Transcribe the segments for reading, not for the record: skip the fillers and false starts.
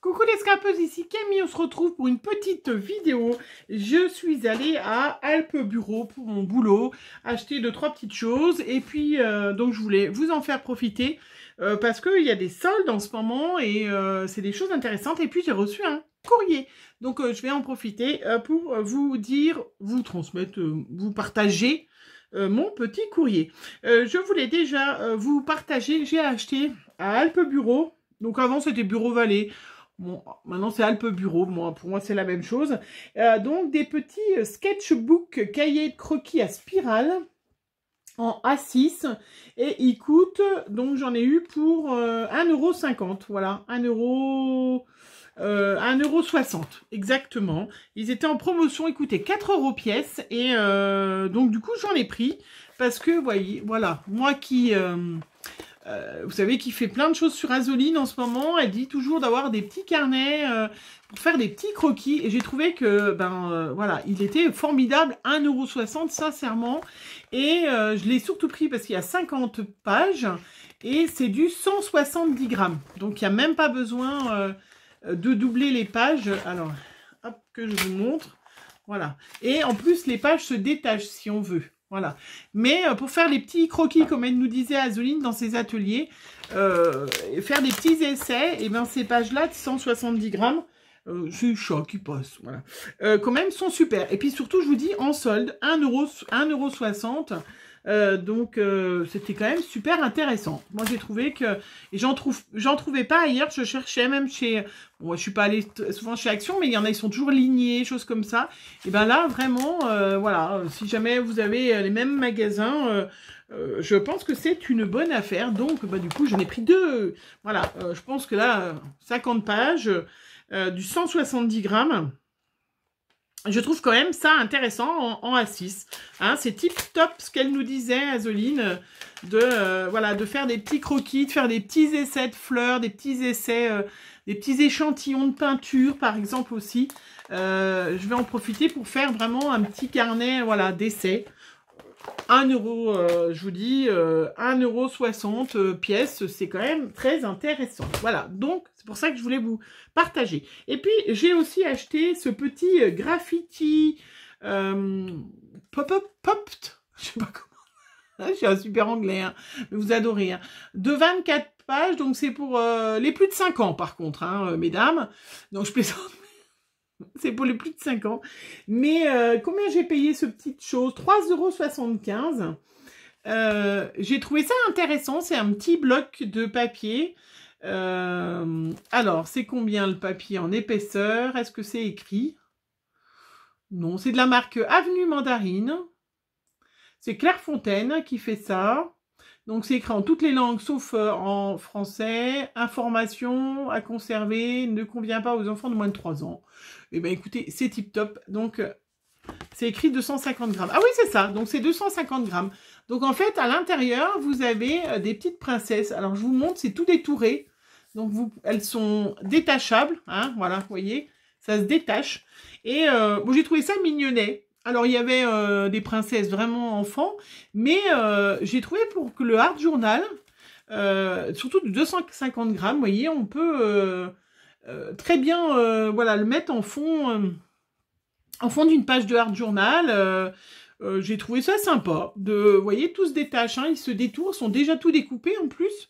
Coucou les scrapeuses, ici Camille, on se retrouve pour une petite vidéo. Je suis allée à Alpe Bureau pour mon boulot, acheter 2-3 petites choses et puis donc je voulais vous en faire profiter parce qu'il y a des soldes en ce moment et c'est des choses intéressantes et puis j'ai reçu un courrier. Donc je vais en profiter pour vous dire, vous transmettre, vous partager mon petit courrier. Je voulais déjà vous partager, j'ai acheté à Alpe Bureau, donc avant c'était Bureau Vallée. Bon, maintenant c'est Alpe Bureau, pour moi c'est la même chose. Donc des petits sketchbook cahiers de croquis à spirale en A6 et ils coûtent, donc j'en ai eu pour 1,50 €, voilà, 1,60 € exactement. Ils étaient en promotion, ils coûtaient 4 € pièce et donc du coup j'en ai pris parce que, voyez, voilà, moi qui... vous savez qu'il fait plein de choses sur Azoline en ce moment. Elle dit toujours d'avoir des petits carnets pour faire des petits croquis. Et j'ai trouvé que, voilà, il était formidable. 1,60 € sincèrement. Et je l'ai surtout pris parce qu'il y a 50 pages. Et c'est du 170 grammes. Donc, il n'y a même pas besoin de doubler les pages. Alors, hop, que je vous montre. Voilà. Et en plus, les pages se détachent si on veut. Voilà. Mais pour faire les petits croquis, comme elle nous disait Azoline dans ses ateliers, faire des petits essais, et bien ces pages-là de 170 grammes, c'est le chat qui passe, voilà. Quand même, sont super. Et puis surtout, je vous dis, en solde, 1,60 €. Donc c'était quand même super intéressant. Moi j'ai trouvé que et j'en trouvais pas ailleurs. Je cherchais même chez, bon, je suis pas allée souvent chez Action, mais il y en a, ils sont toujours lignés, choses comme ça. Et ben là vraiment, voilà, si jamais vous avez les mêmes magasins, je pense que c'est une bonne affaire. Donc du coup j'en ai pris deux. Voilà, je pense que là 50 pages, du 170 grammes. Je trouve quand même ça intéressant en A6. Hein, c'est tip top ce qu'elle nous disait, Azoline, voilà, de faire des petits croquis, de faire des petits essais de fleurs, des petits essais, des petits échantillons de peinture, par exemple aussi. Je vais en profiter pour faire vraiment un petit carnet, voilà, d'essais. 1 €, je vous dis, 1,60 € pièce, c'est quand même très intéressant. Voilà, donc c'est pour ça que je voulais vous partager. Et puis, j'ai aussi acheté ce petit graffiti pop-up, je sais pas comment, je suis un super anglais, hein, mais vous adorez, hein, de 24 pages, donc c'est pour les plus de 5 ans par contre, hein, mesdames, donc je plaisante. C'est pour les plus de 5 ans. Mais combien j'ai payé ce petit chose? 3,75 €. J'ai trouvé ça intéressant. C'est un petit bloc de papier. Alors, c'est combien le papier en épaisseur? Est-ce que c'est écrit? Non, c'est de la marque Avenue Mandarine. C'est Clairefontaine qui fait ça. Donc, c'est écrit en toutes les langues, sauf en français. Information à conserver ne convient pas aux enfants de moins de 3 ans. Eh bien, écoutez, c'est tip top. Donc, c'est écrit 250 grammes. Ah oui, c'est ça. Donc, c'est 250 grammes. Donc, en fait, à l'intérieur, vous avez des petites princesses. Alors, je vous montre, c'est tout détouré. Donc, elles sont détachables. Hein, voilà, vous voyez, ça se détache. Et bon, j'ai trouvé ça mignonnet. Alors, il y avait des princesses vraiment enfants, mais j'ai trouvé pour que le Art Journal, surtout de 250 grammes, vous voyez, on peut très bien voilà, le mettre en fond d'une page de Art Journal. J'ai trouvé ça sympa. Vous voyez, tout se détache, hein, ils se détournent, sont déjà tout découpés en plus.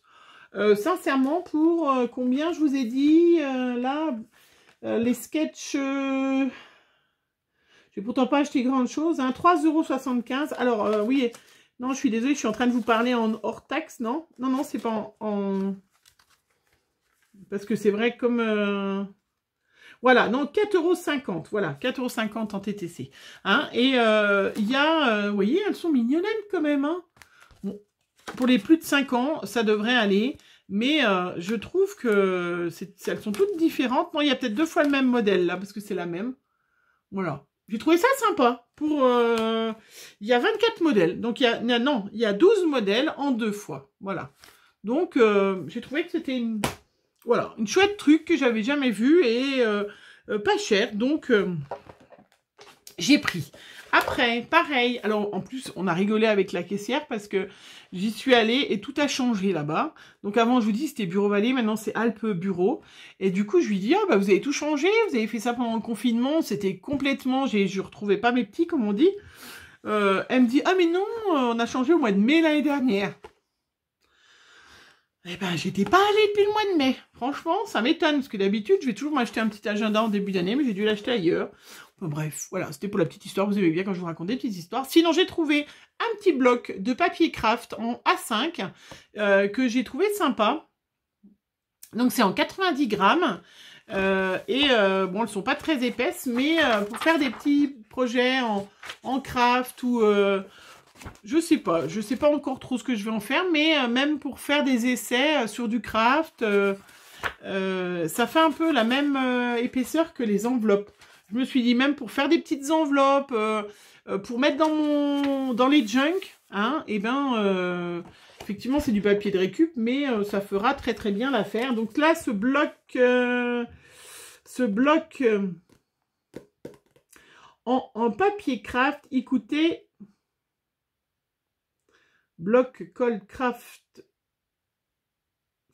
Sincèrement, pour combien je vous ai dit, là, les sketchs... J'ai pourtant pas acheté grande chose, hein, 3,75 €. Alors, oui, non, je suis désolée, je suis en train de vous parler en hors taxe, non? Non, non, c'est pas en... Parce que c'est vrai comme... Voilà, non, 4,50 €, voilà, 4,50 € en TTC. Hein, et il y a, vous voyez, elles sont mignonnettes quand même, hein. Bon, pour les plus de 5 ans, ça devrait aller. Mais je trouve que elles sont toutes différentes. Non, il y a peut-être 2 fois le même modèle, là, parce que c'est la même. Voilà. J'ai trouvé ça sympa. Il y a 24 modèles. Donc, il y a 12 modèles en 2 fois. Voilà. Donc, j'ai trouvé que c'était une chouette truc que j'avais jamais vu et pas cher. Donc, J'ai pris. Après, pareil, alors en plus, on a rigolé avec la caissière parce que j'y suis allée et tout a changé là-bas. Donc avant, je vous dis, c'était Bureau Vallée, maintenant c'est Alpes Bureau. Et du coup, je lui dis, ah bah vous avez tout changé, vous avez fait ça pendant le confinement, c'était complètement, je retrouvais pas mes petits, comme on dit. Elle me dit, ah mais non, on a changé au mois de mai l'année dernière. Eh ben, j'étais pas allée depuis le mois de mai. Franchement, ça m'étonne, parce que d'habitude, je vais toujours m'acheter un petit agenda en début d'année, mais j'ai dû l'acheter ailleurs. Enfin, bref, voilà, c'était pour la petite histoire. Vous aimez bien quand je vous raconte des petites histoires. Sinon, j'ai trouvé un petit bloc de papier craft en A5 que j'ai trouvé sympa. Donc, c'est en 90 grammes. Bon, elles sont pas très épaisses, mais pour faire des petits projets en craft ou... je sais pas encore trop ce que je vais en faire, mais même pour faire des essais sur du craft, ça fait un peu la même épaisseur que les enveloppes. Je me suis dit même pour faire des petites enveloppes, pour mettre dans les junk, hein, et ben effectivement c'est du papier de récup, mais ça fera très très bien l'affaire. Donc là ce bloc en papier craft, il coûtait bloc cold craft,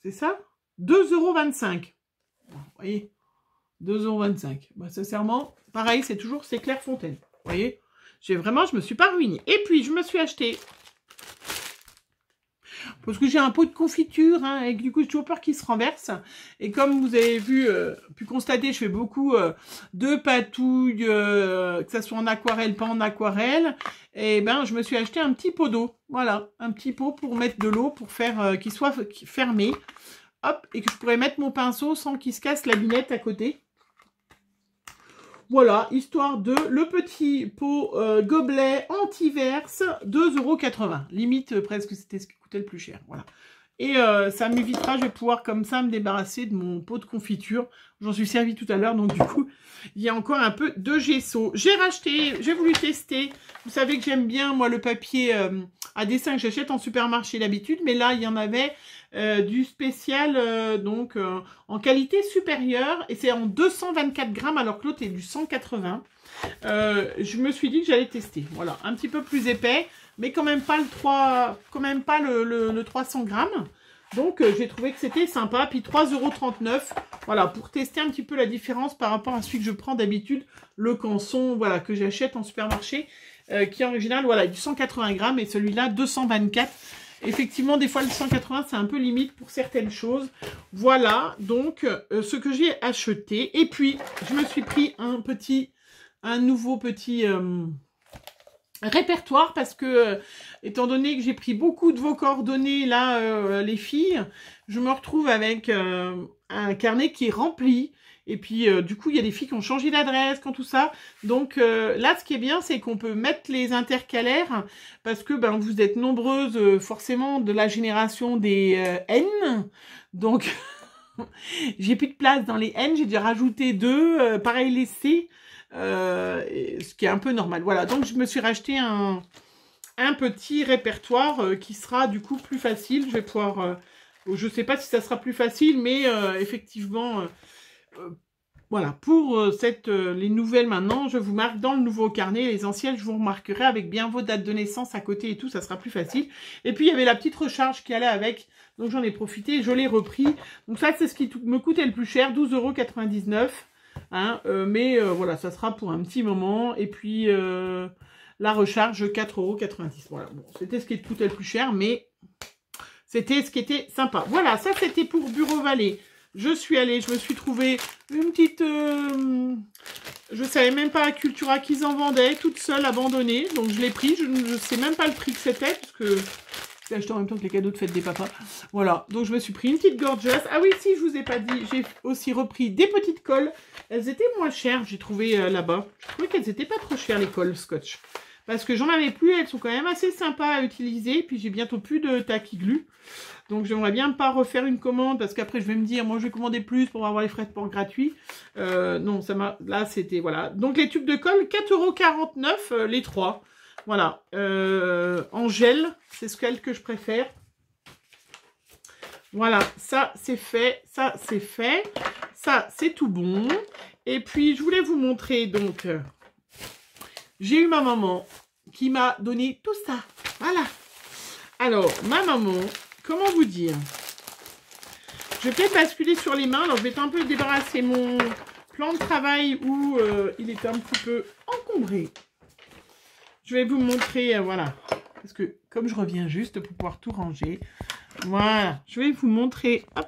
c'est ça, 2,25 €. Vous voyez, 2,25 €. Bah, sincèrement, pareil, c'est Clairefontaine. Vous voyez, je me suis pas ruinée. Et puis, je me suis acheté, parce que j'ai un pot de confiture, hein, et du coup, j'ai toujours peur qu'il se renverse. Et comme vous avez pu constater, je fais beaucoup de patouilles, que ça soit en aquarelle, pas en aquarelle. Et ben, je me suis acheté un petit pot d'eau. Voilà, un petit pot pour mettre de l'eau, pour faire qu'il soit fermé. Hop, et que je pourrais mettre mon pinceau sans qu'il se casse la binette à côté. Voilà, histoire de le petit pot gobelet anti-verse, 2,80 €. Limite, presque, c'était ce qui coûtait le plus cher. Voilà. Et ça m'évitera, je vais pouvoir comme ça me débarrasser de mon pot de confiture. J'en suis servi tout à l'heure, donc du coup, il y a encore un peu de gesso. J'ai racheté, j'ai voulu tester. Vous savez que j'aime bien, moi, le papier à dessin que j'achète en supermarché d'habitude. Mais là, il y en avait du spécial, en qualité supérieure. Et c'est en 224 grammes, alors que l'autre est du 180. Je me suis dit que j'allais tester. Voilà, un petit peu plus épais, mais quand même pas le 300 grammes. Donc, j'ai trouvé que c'était sympa. Puis 3,39 €. Voilà, pour tester un petit peu la différence par rapport à celui que je prends d'habitude, le Canson, voilà, que j'achète en supermarché, qui est original, voilà, du 180 grammes et celui-là, 224. Effectivement, des fois, le 180, c'est un peu limite pour certaines choses. Voilà, donc, ce que j'ai acheté. Et puis, je me suis pris un nouveau petit répertoire parce que, étant donné que j'ai pris beaucoup de vos coordonnées, là, les filles, je me retrouve avec un carnet qui est rempli. Et puis, du coup, il y a des filles qui ont changé d'adresse, quand tout ça. Donc, là, ce qui est bien, c'est qu'on peut mettre les intercalaires parce que ben, vous êtes nombreuses, forcément, de la génération des N. Donc, j'ai plus de place dans les N. J'ai dû rajouter 2. Pareil, les C. Ce qui est un peu normal. Voilà, donc je me suis racheté un petit répertoire qui sera, du coup, plus facile. Je vais pouvoir... je sais pas si ça sera plus facile, mais effectivement... voilà, pour les nouvelles maintenant, je vous marque dans le nouveau carnet. Les anciennes, je vous remarquerai avec bien vos dates de naissance à côté et tout, ça sera plus facile. Et puis, il y avait la petite recharge qui allait avec, donc j'en ai profité, je l'ai repris. Donc ça, c'est ce qui me coûtait le plus cher, 12,99 €. Hein, mais voilà, ça sera pour un petit moment. Et puis, la recharge, 4,90 €. Voilà, bon, c'était ce qui coûtait le plus cher, mais c'était ce qui était sympa. Voilà, ça, c'était pour Bureau Vallée. Je suis allée, je me suis trouvé une petite... je savais même pas à Cultura qu'ils en vendaient, toute seule, abandonnée. Donc je l'ai pris, je ne sais même pas le prix que c'était, parce que je l'ai acheté en même temps que les cadeaux de fête des papas. Voilà, donc je me suis pris une petite Gorgeous. Ah oui, si, je vous ai pas dit, j'ai aussi repris des petites colles. Elles étaient moins chères, j'ai trouvé là-bas. Je trouvais qu'elles étaient pas trop chères, les colles Scotch. Parce que j'en avais plus, elles sont quand même assez sympas à utiliser. Puis j'ai bientôt plus de tacky glue. Donc j'aimerais bien pas refaire une commande parce qu'après je vais me dire, moi je vais commander plus pour avoir les frais de port gratuits. Non, ça m'a... Là c'était, voilà. Donc les tubes de colle, 4,49 € les 3. Voilà. En gel, c'est ce que je préfère. Voilà, ça c'est fait, ça c'est fait. Ça c'est tout bon. Et puis je voulais vous montrer donc... j'ai eu ma maman qui m'a donné tout ça. Voilà. Alors, ma maman, comment vous dire? Je vais peut-être basculer sur les mains. Alors, je vais un peu débarrasser mon plan de travail où il est un petit peu encombré. Je vais vous montrer, voilà. Parce que comme je reviens juste pour pouvoir tout ranger, voilà. Je vais vous montrer, hop.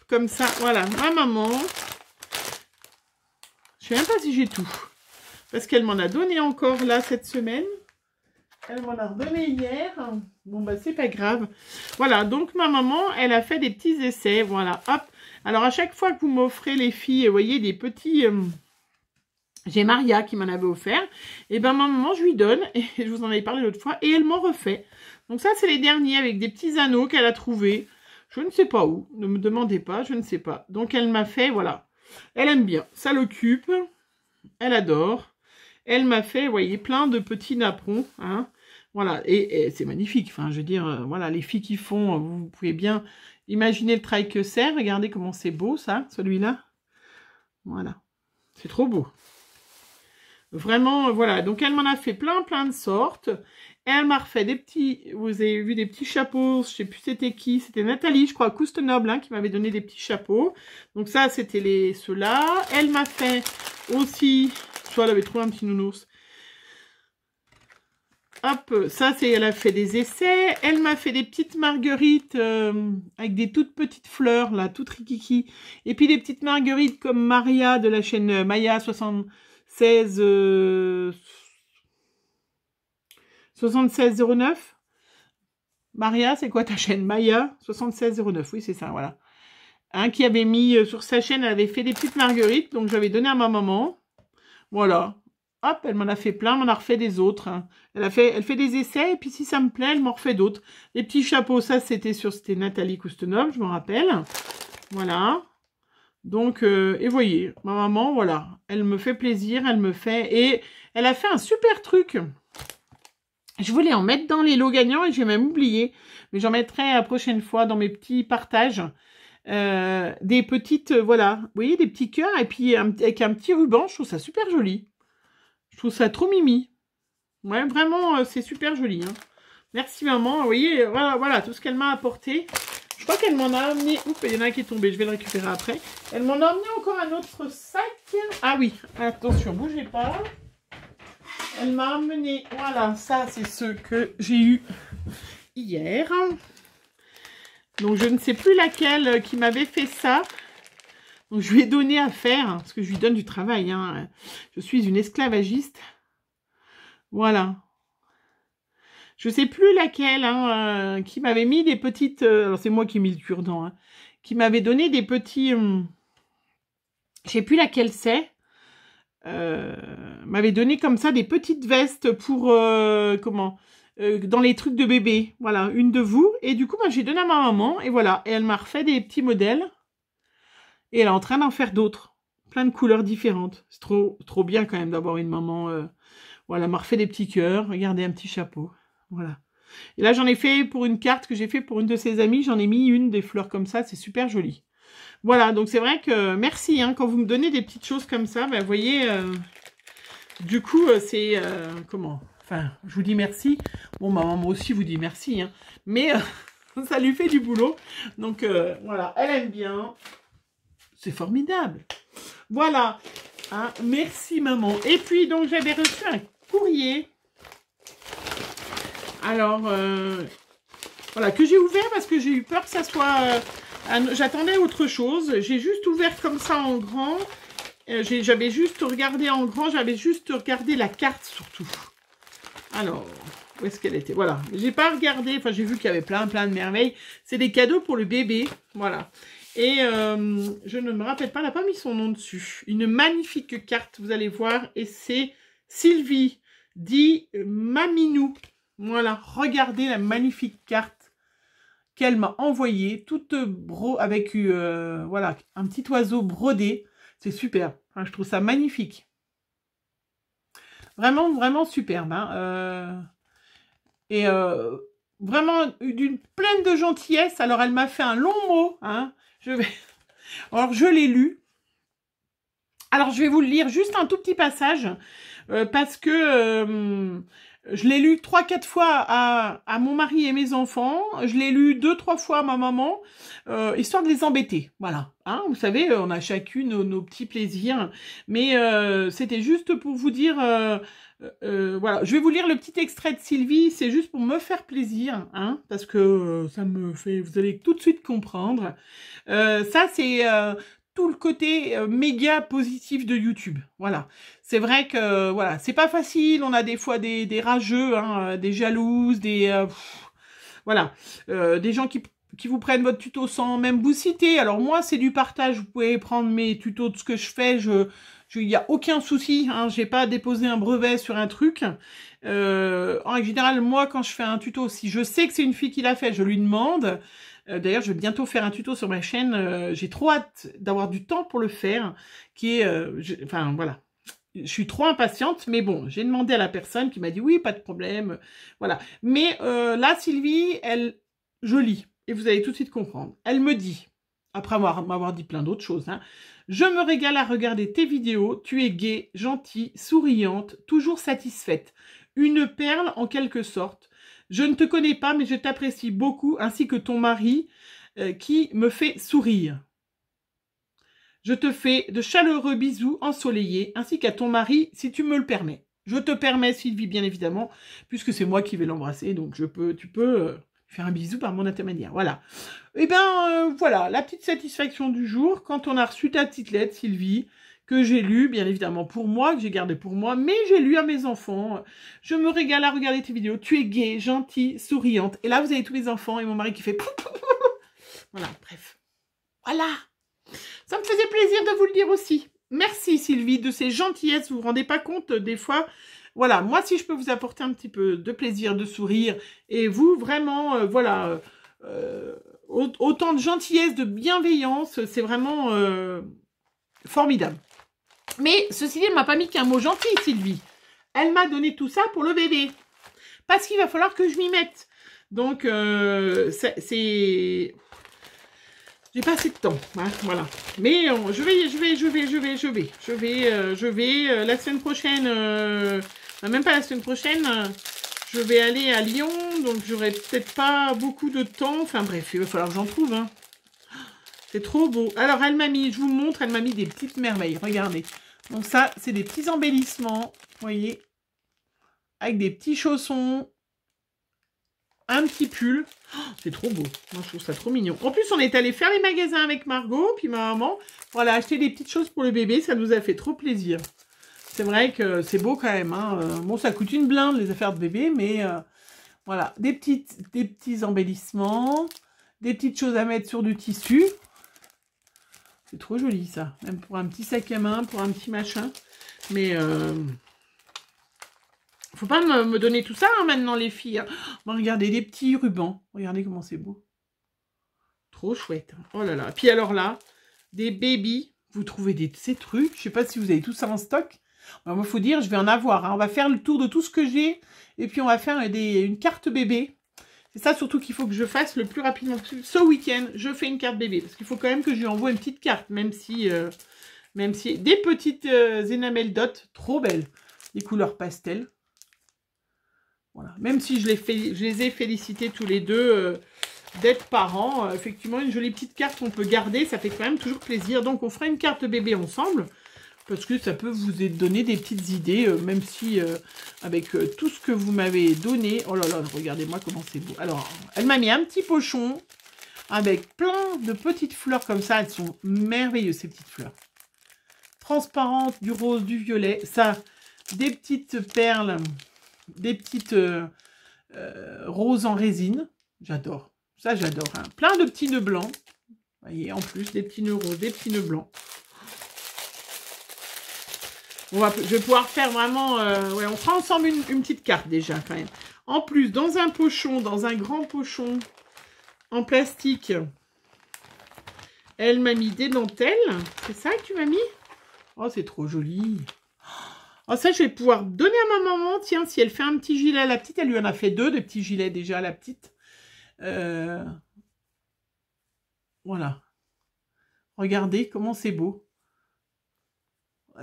Comme ça, voilà. Ma maman, je sais même pas si j'ai tout. Parce qu'elle m'en a donné encore là cette semaine. Elle m'en a redonné hier. Bon, bah, c'est pas grave. Voilà, donc ma maman, elle a fait des petits essais. Voilà, hop. Alors, à chaque fois que vous m'offrez, les filles, vous voyez, des petits... j'ai Maria qui m'en avait offert. Et ben, ma maman, je lui donne. Et je vous en avais parlé l'autre fois. Et elle m'en refait. Donc, ça, c'est les derniers avec des petits anneaux qu'elle a trouvés. Je ne sais pas où. Ne me demandez pas, je ne sais pas. Donc, elle m'a fait, voilà. Elle aime bien. Ça l'occupe. Elle adore. Elle m'a fait, vous voyez, plein de petits napperons, hein. Voilà, et c'est magnifique. Enfin, je veux dire, voilà, les filles qui font, vous pouvez bien imaginer le travail que c'est. Regardez comment c'est beau, ça, celui-là. Voilà, c'est trop beau. Vraiment, voilà. Donc, elle m'en a fait plein de sortes. Elle m'a refait des petits, vous avez vu, des petits chapeaux. Je sais plus c'était qui. C'était Nathalie, je crois, Coustenoble, hein, qui m'avait donné des petits chapeaux. Donc, ça, c'était ceux-là. Elle m'a fait aussi... Elle avait trouvé un petit nounours. Hop, ça c'est, elle a fait des essais. Elle m'a fait des petites marguerites avec des toutes petites fleurs là, toutes rikiki. Et puis des petites marguerites comme Maria de la chaîne Maya 7609. Maria, c'est quoi ta chaîne? Maya 7609, oui c'est ça, voilà. Hein, qui avait mis sur sa chaîne, elle avait fait des petites marguerites, donc j'avais donné à ma maman. Voilà. Hop, elle m'en a fait plein, m'en a refait des autres. Hein. Elle fait des essais, et puis si ça me plaît, elle m'en refait d'autres. Les petits chapeaux, ça, c'était Nathalie Coustenov, je me rappelle. Voilà. Donc, et voyez, ma maman, voilà. Elle me fait plaisir, elle me fait... Et elle a fait un super truc. Je voulais en mettre dans les lots gagnants, et j'ai même oublié. Mais j'en mettrai la prochaine fois dans mes petits partages. Des petites, voilà, vous voyez, des petits cœurs, et puis avec un petit ruban, je trouve ça super joli. Je trouve ça trop mimi. Ouais, vraiment, c'est super joli. Hein. Merci maman, vous voyez, voilà tout ce qu'elle m'a apporté. Je crois qu'elle m'en a amené, oups, il y en a un qui est tombé, je vais le récupérer après. Elle m'en a amené encore un autre sac. Ah oui, attention, bougez pas. Elle m'a amené, voilà, ça c'est ce que j'ai eu hier. Donc, je ne sais plus laquelle qui m'avait fait ça. Donc, je lui ai donné à faire, parce que je lui donne du travail. Hein. Je suis une esclavagiste. Voilà. Je ne sais plus laquelle, hein, qui m'avait mis des petites... alors, c'est moi qui ai mis le cure-dent. Hein, qui m'avait donné des petits... je ne sais plus laquelle c'est. M'avait donné comme ça des petites vestes pour... comment dans les trucs de bébé. Voilà, une de vous. Et du coup, moi, j'ai donné à ma maman. Et voilà. Et elle m'a refait des petits modèles. Et elle est en train d'en faire d'autres. Plein de couleurs différentes. C'est trop bien quand même d'avoir une maman. Voilà, elle m'a refait des petits cœurs. Regardez, un petit chapeau. Voilà. Et là, j'en ai fait pour une carte que j'ai fait pour une de ses amies. J'en ai mis une des fleurs comme ça. C'est super joli. Voilà, donc c'est vrai que merci. Hein, quand vous me donnez des petites choses comme ça, ben, vous voyez... du coup, c'est... comment? Enfin, je vous dis merci. Bon, ma maman aussi vous dit merci. Hein. Mais ça lui fait du boulot. Donc, voilà, elle aime bien. C'est formidable. Voilà. Hein, merci, maman. Et puis, donc, j'avais reçu un courrier. Alors, voilà, que j'ai ouvert parce que j'ai eu peur que ça soit... j'attendais autre chose. J'ai juste ouvert comme ça en grand. J'avais juste regardé en grand. J'avais juste regardé la carte, surtout. Alors, où est-ce qu'elle était? Voilà. J'ai pas regardé. Enfin, j'ai vu qu'il y avait plein de merveilles. C'est des cadeaux pour le bébé. Voilà. Et je ne me rappelle pas, elle n'a pas mis son nom dessus. Une magnifique carte, vous allez voir. Et c'est Sylvie, dit Maminou. Voilà, regardez la magnifique carte qu'elle m'a envoyée. Toute avec voilà, un petit oiseau brodé. C'est super. Enfin, je trouve ça magnifique. Vraiment, vraiment superbe. Hein. Et vraiment d'une pleine de gentillesse. Alors, elle m'a fait un long mot. Hein. Alors, je l'ai lu. Alors, je vais vous le lire juste un tout petit passage, parce que je l'ai lu 3-4 fois à mon mari et mes enfants. Je l'ai lu 2-3 fois à ma maman, histoire de les embêter. Voilà. Hein, vous savez, on a chacune nos petits plaisirs. Mais c'était juste pour vous dire... voilà, je vais vous lire le petit extrait de Sylvie, c'est juste pour me faire plaisir, hein, parce que ça me fait, vous allez tout de suite comprendre. Ça, c'est tout le côté méga positif de YouTube. Voilà, c'est vrai que voilà, c'est pas facile. On a des fois des rageux, hein, des jalouses, voilà, des gens qui vous prennent votre tuto sans même vous citer. Alors moi, c'est du partage. Vous pouvez prendre mes tutos de ce que je fais. Il n'y a aucun souci, hein, j'ai pas déposé un brevet sur un truc. En général, moi, quand je fais un tuto, si je sais que c'est une fille qui l'a fait, je lui demande. D'ailleurs, je vais bientôt faire un tuto sur ma chaîne. J'ai trop hâte d'avoir du temps pour le faire. Enfin, voilà. Je suis trop impatiente, mais bon, j'ai demandé à la personne qui m'a dit oui, pas de problème. Voilà. Mais là, Sylvie, je lis, et vous allez tout de suite comprendre. Elle me dit, après m'avoir dit plein d'autres choses, hein, je me régale à regarder tes vidéos, tu es gaie, gentille, souriante, toujours satisfaite. Une perle en quelque sorte. Je ne te connais pas, mais je t'apprécie beaucoup, ainsi que ton mari, qui me fait sourire. Je te fais de chaleureux bisous ensoleillés, ainsi qu'à ton mari, si tu me le permets. Je te permets, Sylvie, bien évidemment, puisque c'est moi qui vais l'embrasser, donc tu peux faire un bisou par mon intermédiaire. Voilà. Et bien, voilà, la petite satisfaction du jour, quand on a reçu ta petite lettre, Sylvie, que j'ai lue, bien évidemment pour moi, que j'ai gardée pour moi, mais j'ai lu à mes enfants. Je me régale à regarder tes vidéos. Tu es gaie, gentille, souriante. Et là, vous avez tous les enfants et mon mari qui fait... Voilà, bref. Voilà. Ça me faisait plaisir de vous le dire aussi. Merci Sylvie de ces gentillesses, vous vous rendez pas compte des fois. Voilà, moi si je peux vous apporter un petit peu de plaisir, de sourire, et vous vraiment, voilà, autant de gentillesse, de bienveillance, c'est vraiment formidable. Mais ceci dit, elle m'a pas mis qu'un mot gentil, Sylvie. Elle m'a donné tout ça pour le bébé. Parce qu'il va falloir que je m'y mette. Donc, c'est... J'ai pas assez de temps, hein, voilà. Mais je vais la semaine prochaine, même pas la semaine prochaine, je vais aller à Lyon, donc j'aurai peut-être pas beaucoup de temps. Enfin bref, il va falloir que j'en trouve, hein. C'est trop beau. Alors elle m'a mis, je vous montre, elle m'a mis des petites merveilles, regardez. Donc ça, c'est des petits embellissements, vous voyez, avec des petits chaussons. Un petit pull. Oh, c'est trop beau. Moi, je trouve ça trop mignon. En plus, on est allé faire les magasins avec Margot, puis ma maman. Voilà, acheter des petites choses pour le bébé. Ça nous a fait trop plaisir. C'est vrai que c'est beau quand même. Hein. Bon, ça coûte une blinde, les affaires de bébé, mais voilà. Des petits embellissements. Des petites choses à mettre sur du tissu. C'est trop joli, ça. Même pour un petit sac à main, pour un petit machin. Mais... faut pas me donner tout ça hein, maintenant les filles. Hein. Bon, regardez des petits rubans. Regardez comment c'est beau. Trop chouette. Oh là là. Puis alors là, des baby. Vous trouvez ces trucs. Je sais pas si vous avez tout ça en stock. Moi, il faut dire, je vais en avoir. Hein. On va faire le tour de tout ce que j'ai. Et puis on va faire une carte bébé. C'est ça surtout qu'il faut que je fasse le plus rapidement possible. Ce week-end, je fais une carte bébé. Parce qu'il faut quand même que je lui envoie une petite carte. Même si des petites enamel dot. Trop belles. Les couleurs pastel. Voilà. Même si je les ai félicités tous les deux d'être parents, effectivement, une jolie petite carte qu'on peut garder, ça fait quand même toujours plaisir. Donc, on fera une carte bébé ensemble, parce que ça peut vous donner des petites idées, même si, avec tout ce que vous m'avez donné... Oh là là, regardez-moi comment c'est beau. Alors, elle m'a mis un petit pochon, avec plein de petites fleurs comme ça. Elles sont merveilleuses, ces petites fleurs. Transparentes, du rose, du violet. Ça, des petites perles... Des petites roses en résine. J'adore. Ça, j'adore. Hein. Plein de petits nœuds blancs. Vous voyez, en plus, des petits nœuds roses, des petits nœuds blancs. Je vais pouvoir faire vraiment... ouais, on fera ensemble une petite carte déjà, quand même. En plus, dans un pochon, dans un grand pochon en plastique, elle m'a mis des dentelles. C'est ça que tu m'as mis? Oh, c'est trop joli. Oh, ça, je vais pouvoir donner à ma maman. Tiens, si elle fait un petit gilet à la petite, elle lui en a fait 2 de petits gilets déjà à la petite. Voilà. Regardez comment c'est beau.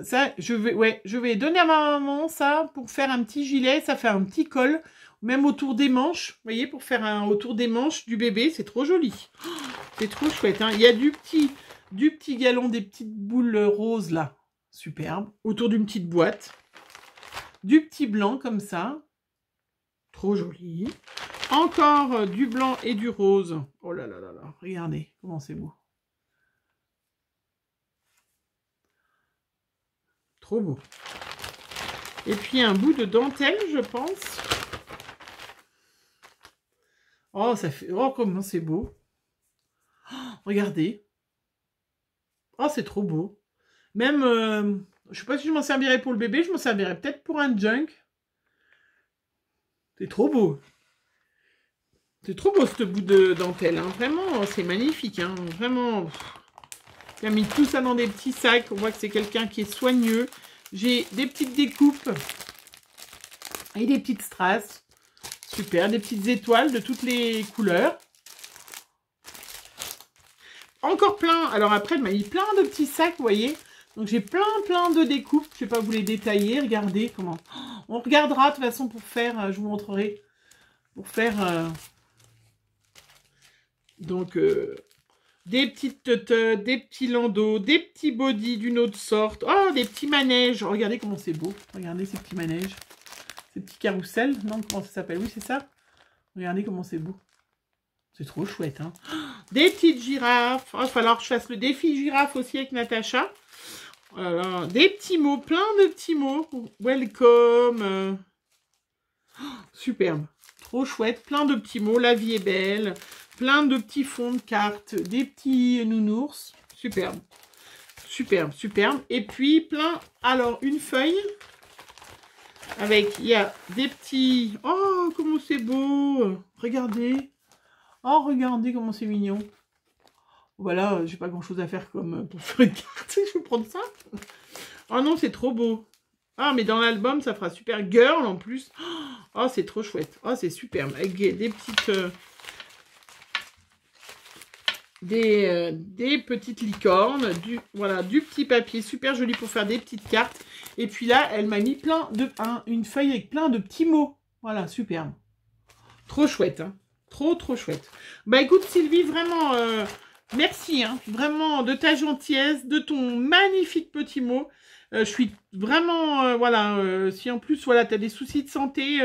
Ça, je vais donner à ma maman ça pour faire un petit gilet. Ça fait un petit col, même autour des manches. Vous voyez, pour faire un autour des manches du bébé. C'est trop joli. Oh, c'est trop chouette. Hein. Il y a du petit galon, des petites boules roses là. Superbe. Autour d'une petite boîte. Du petit blanc comme ça. Trop joli. Encore du blanc et du rose. Oh là là là là. Regardez comment c'est beau. Trop beau. Et puis un bout de dentelle, je pense. Oh, ça fait... Oh, comment c'est beau. Oh, regardez. Oh, c'est trop beau. Même, je sais pas si je m'en servirais pour le bébé, je m'en servirais peut-être pour un junk. C'est trop beau. C'est trop beau, ce bout de dentelle. Hein. Vraiment, c'est magnifique. Hein. Vraiment... Il a mis tout ça dans des petits sacs. On voit que c'est quelqu'un qui est soigneux. J'ai des petites découpes et des petites strass. Super. Des petites étoiles de toutes les couleurs. Encore plein. Alors après, elle m'a mis plein de petits sacs, vous voyez. Donc j'ai plein de découpes. Je ne vais pas vous les détailler. Regardez comment. On regardera de toute façon pour faire. Je vous montrerai. Pour faire. Donc... des petites teuteux, des petits landaux, des petits bodys d'une autre sorte. Oh, des petits manèges. Regardez comment c'est beau. Regardez ces petits manèges. Ces petits carousels. Non, comment ça s'appelle? Oui, c'est ça. Regardez comment c'est beau. C'est trop chouette, hein. Des petites girafes. Oh, il va falloir que je fasse le défi girafe aussi avec Natacha. Voilà. Des petits mots. Plein de petits mots. Welcome. Superbe. Trop chouette. Plein de petits mots. La vie est belle. Plein de petits fonds de cartes, des petits nounours. Superbe. Superbe, superbe. Et puis plein... Alors, une feuille. Avec, il y a des petits... Oh, comment c'est beau. Regardez. Oh, regardez comment c'est mignon. Voilà, j'ai pas grand-chose à faire comme pour faire une carte. Je vais prendre ça. Oh non, c'est trop beau. Ah, mais dans l'album, ça fera super girl en plus. Oh, c'est trop chouette. Oh, c'est superbe. Avec des petites... Des petites licornes, du petit papier super joli pour faire des petites cartes. Et puis là, elle m'a mis une feuille avec plein de petits mots. Voilà, superbe. Trop chouette, hein. Trop chouette. Bah écoute Sylvie, vraiment, merci, hein, vraiment de ta gentillesse, de ton magnifique petit mot. Je suis vraiment, voilà, si en plus, voilà, tu as des soucis de santé,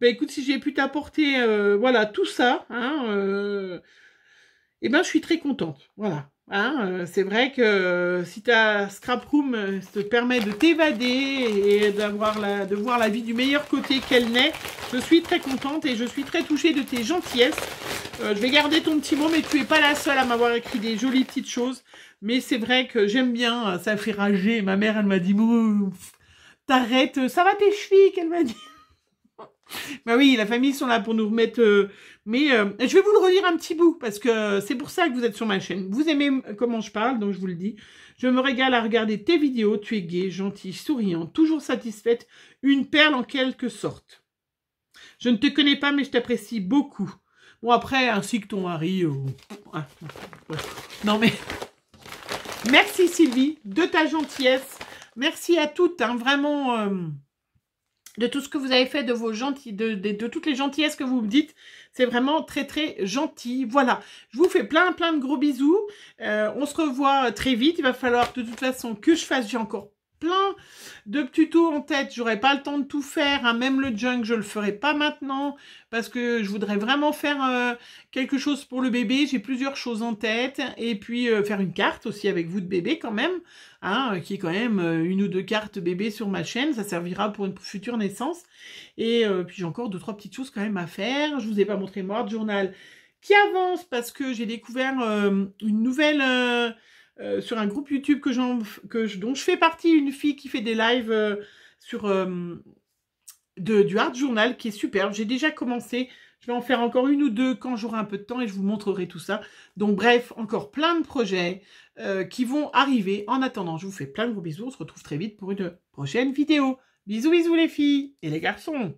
bah écoute, si j'ai pu t'apporter, voilà, tout ça, hein, eh ben, je suis très contente. Voilà. Hein, c'est vrai que si ta scrap room te permet de t'évader et de voir la vie du meilleur côté qu'elle n'est, je suis très contente et je suis très touchée de tes gentillesses. Je vais garder ton petit mot, mais tu n'es pas la seule à m'avoir écrit des jolies petites choses. Mais c'est vrai que j'aime bien, ça fait rager. Ma mère, elle m'a dit, t'arrêtes, ça va tes chevilles, qu'elle m'a dit. Bah oui, la famille sont là pour nous remettre... je vais vous le relire un petit bout, parce que c'est pour ça que vous êtes sur ma chaîne. Vous aimez comment je parle, donc je vous le dis. Je me régale à regarder tes vidéos. Tu es gaie, gentille, souriante, toujours satisfaite. Une perle en quelque sorte. Je ne te connais pas, mais je t'apprécie beaucoup. Bon, après, ainsi que ton mari... Non, mais... Merci Sylvie, de ta gentillesse. Merci à toutes, hein, vraiment... de tout ce que vous avez fait, de vos gentils, de toutes les gentillesses que vous me dites. C'est vraiment très gentil. Voilà, je vous fais plein de gros bisous. On se revoit très vite. Il va falloir de toute façon que je fasse, j'ai encore plein de tutos en tête. J'aurai pas le temps de tout faire, hein. Même le junk, je le ferai pas maintenant parce que je voudrais vraiment faire quelque chose pour le bébé. J'ai plusieurs choses en tête et puis faire une carte aussi avec vous de bébé quand même, hein, qui est quand même une ou deux cartes bébé sur ma chaîne. Ça servira pour une future naissance. Et puis j'ai encore 2-3 petites choses quand même à faire. Je vous ai pas montré le Art Journal qui avance parce que j'ai découvert une nouvelle... sur un groupe YouTube dont je fais partie, une fille qui fait des lives sur du Art Journal qui est superbe. J'ai déjà commencé, je vais en faire encore une ou deux quand j'aurai un peu de temps et je vous montrerai tout ça. Donc bref, encore plein de projets qui vont arriver. En attendant, je vous fais plein de gros bisous. On se retrouve très vite pour une prochaine vidéo. Bisous les filles et les garçons.